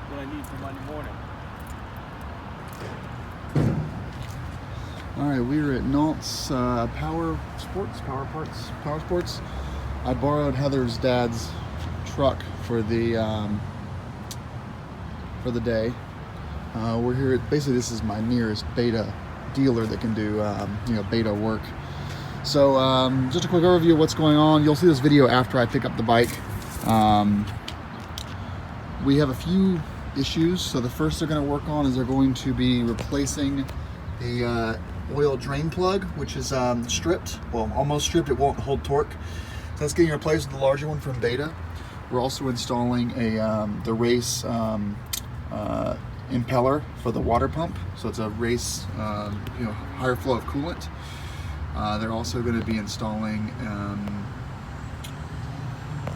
what I need for Monday morning. All right, we are at Nault's Power Sports. I borrowed Heather's dad's truck for the day. We're here at, basically this is my nearest beta dealer that can do beta work. So just a quick overview of what's going on. You'll see this video after I pick up the bike. We have a few issues. So the first they're going to work on is they're going to be replacing the oil drain plug, which is stripped, well, almost stripped. It won't hold torque. So that's getting replaced with the larger one from Beta. We're also installing the Race impeller for the water pump. So it's a Race higher flow of coolant. They're also going to be installing,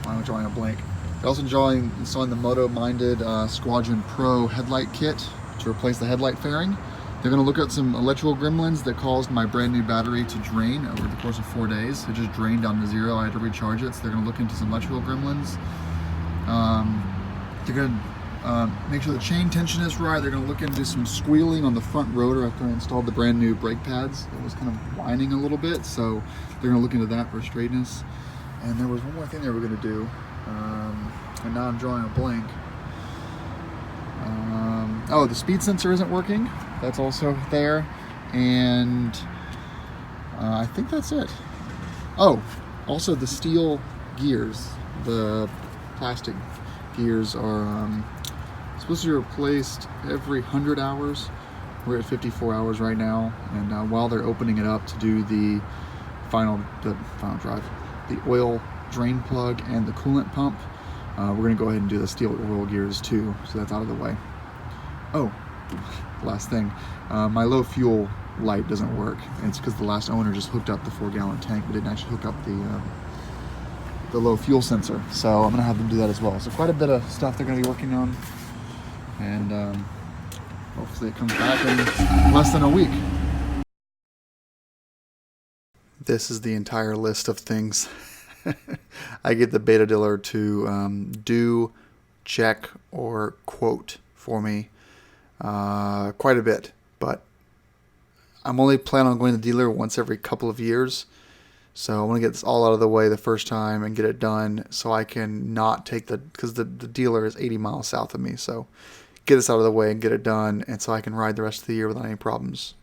I'm drawing a blank. They're also installing the Moto-Minded Squadron Pro headlight kit to replace the headlight fairing. They're going to look at some electrical gremlins that caused my brand new battery to drain over the course of 4 days. It just drained down to zero. I had to recharge it, so they're going to look into some electrical gremlins. They're going to make sure the chain tension is right. They're going to look into some squealing on the front rotor after I installed the brand new brake pads. It was kind of whining a little bit, so they're going to look into that for straightness. And there was one more thing they were going to do, and now I'm drawing a blank. Oh, the speed sensor isn't working. That's also there. And I think that's it. Oh, also the steel gears, the plastic gears are supposed to be replaced every 100 hours. We're at 54 hours right now. And while they're opening it up to do the final drive, the oil drain plug and the coolant pump, we're going to go ahead and do the steel oil gears too, so that's out of the way. Oh, last thing, my low fuel light doesn't work, and it's because the last owner just hooked up the 4-gallon tank but didn't actually hook up the low fuel sensor, so I'm going to have them do that as well. So quite a bit of stuff they're going to be working on, and hopefully it comes back in less than a week. This is the entire list of things I get the beta dealer to do, check, or quote for me. Quite a bit, but I'm only planning on going to the dealer once every couple of years. So I want to get this all out of the way the first time and get it done so I can not take because the dealer is 80 miles south of me. So get this out of the way and get it done, and so I can ride the rest of the year without any problems.